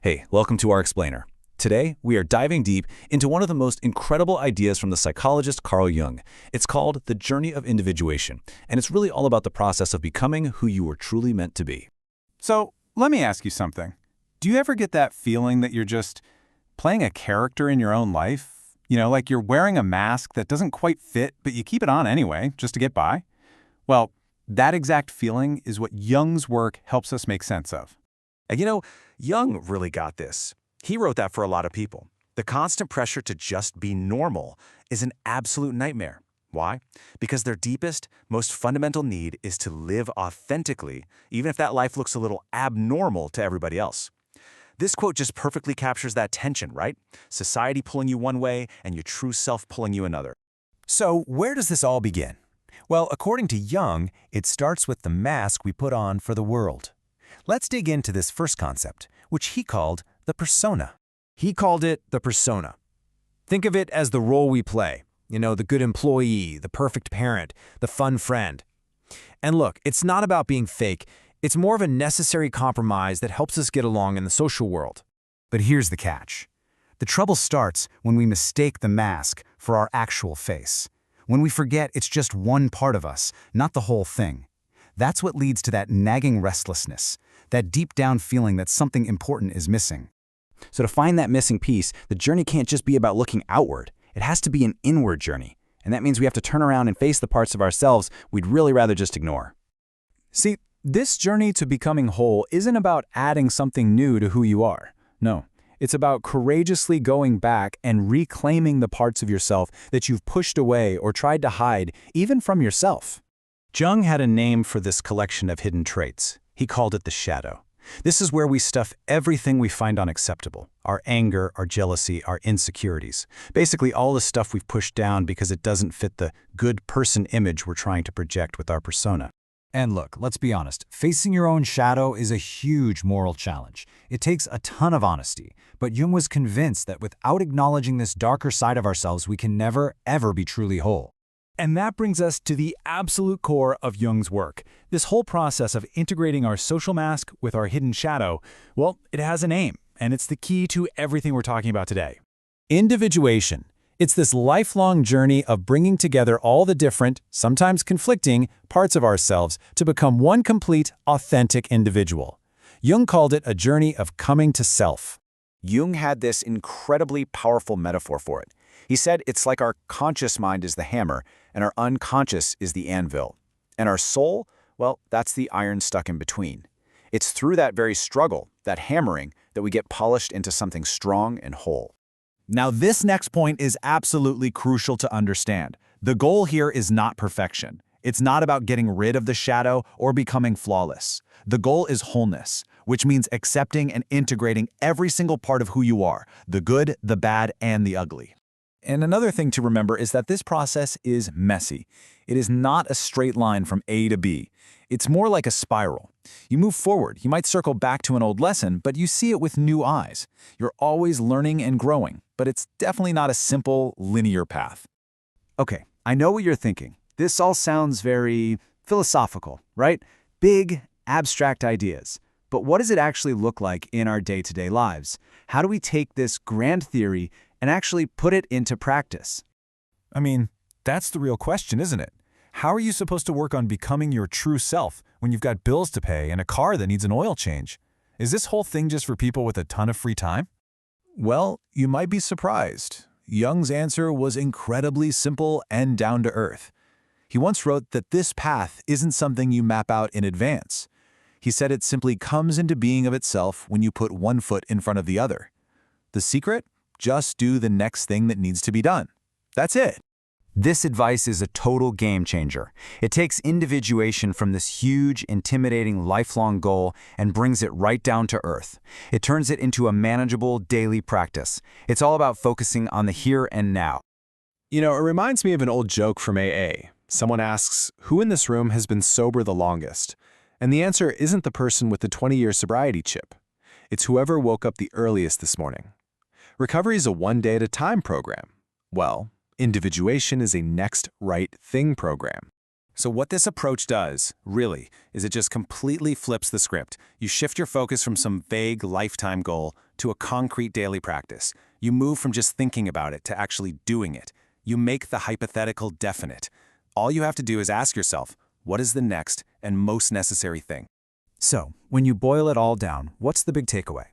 Hey, welcome to our explainer. Today, we are diving deep into one of the most incredible ideas from the psychologist Carl Jung. It's called the journey of individuation, and it's really all about the process of becoming who you were truly meant to be. So, let me ask you something. Do you ever get that feeling that you're just playing a character in your own life? You know, like you're wearing a mask that doesn't quite fit, but you keep it on anyway, just to get by? Well, that exact feeling is what Jung's work helps us make sense of. And Jung really got this. He wrote that for a lot of people. The constant pressure to just be normal is an absolute nightmare. Why? Because their deepest, most fundamental need is to live authentically, even if that life looks a little abnormal to everybody else. This quote just perfectly captures that tension, right? Society pulling you one way and your true self pulling you another. So where does this all begin? Well, according to Jung, it starts with the mask we put on for the world. Let's dig into this first concept, which he called the persona. He called it the persona. Think of it as the role we play. The good employee, the perfect parent, the fun friend. And look, it's not about being fake. It's more of a necessary compromise that helps us get along in the social world. But here's the catch. The trouble starts when we mistake the mask for our actual face. When we forget it's just one part of us, not the whole thing. That's what leads to that nagging restlessness, that deep-down feeling that something important is missing. So to find that missing piece, the journey can't just be about looking outward. It has to be an inward journey. And that means we have to turn around and face the parts of ourselves we'd really rather just ignore. See, this journey to becoming whole isn't about adding something new to who you are. No, it's about courageously going back and reclaiming the parts of yourself that you've pushed away or tried to hide, even from yourself. Jung had a name for this collection of hidden traits. He called it the shadow. This is where we stuff everything we find unacceptable. Our anger, our jealousy, our insecurities. Basically all the stuff we've pushed down because it doesn't fit the good person image we're trying to project with our persona. And look, let's be honest, facing your own shadow is a huge moral challenge. It takes a ton of honesty, but Jung was convinced that without acknowledging this darker side of ourselves, we can never, ever be truly whole. And that brings us to the absolute core of Jung's work. This whole process of integrating our social mask with our hidden shadow, well, it has a name, and it's the key to everything we're talking about today. Individuation. It's this lifelong journey of bringing together all the different, sometimes conflicting, parts of ourselves to become one complete, authentic individual. Jung called it a journey of coming to self. Jung had this incredibly powerful metaphor for it. He said it's like our conscious mind is the hammer and our unconscious is the anvil. And our soul, well, that's the iron stuck in between. It's through that very struggle, that hammering, that we get polished into something strong and whole. Now, this next point is absolutely crucial to understand. The goal here is not perfection. It's not about getting rid of the shadow or becoming flawless. The goal is wholeness, which means accepting and integrating every single part of who you are, the good, the bad, and the ugly. And another thing to remember is that this process is messy. It is not a straight line from A to B. It's more like a spiral. You move forward, you might circle back to an old lesson, but you see it with new eyes. You're always learning and growing, but it's definitely not a simple, linear path. Okay, I know what you're thinking. This all sounds very philosophical, right? Big, abstract ideas. But what does it actually look like in our day-to-day lives? How do we take this grand theory and actually put it into practice? I mean, that's the real question, isn't it? How are you supposed to work on becoming your true self when you've got bills to pay and a car that needs an oil change? Is this whole thing just for people with a ton of free time? Well, you might be surprised. Jung's answer was incredibly simple and down to earth. He once wrote that this path isn't something you map out in advance. He said it simply comes into being of itself when you put one foot in front of the other. The secret? Just do the next thing that needs to be done. That's it. This advice is a total game changer. It takes individuation from this huge, intimidating, lifelong goal and brings it right down to earth. It turns it into a manageable daily practice. It's all about focusing on the here and now. It reminds me of an old joke from AA. Someone asks, who in this room has been sober the longest? And the answer isn't the person with the 20-year sobriety chip. It's whoever woke up the earliest this morning. Recovery is a one-day-at-a-time program. Well, individuation is a next right thing program. So what this approach does, really, is it just completely flips the script. You shift your focus from some vague lifetime goal to a concrete daily practice. You move from just thinking about it to actually doing it. You make the hypothetical definite. All you have to do is ask yourself, what is the next and most necessary thing? So, when you boil it all down, what's the big takeaway?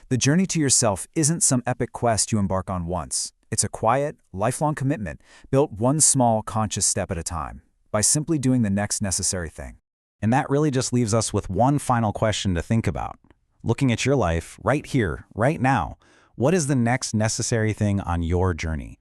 The journey to yourself isn't some epic quest you embark on once. It's a quiet, lifelong commitment built one small, conscious step at a time, by simply doing the next necessary thing. And that really just leaves us with one final question to think about. Looking at your life, right here, right now, what is the next necessary thing on your journey?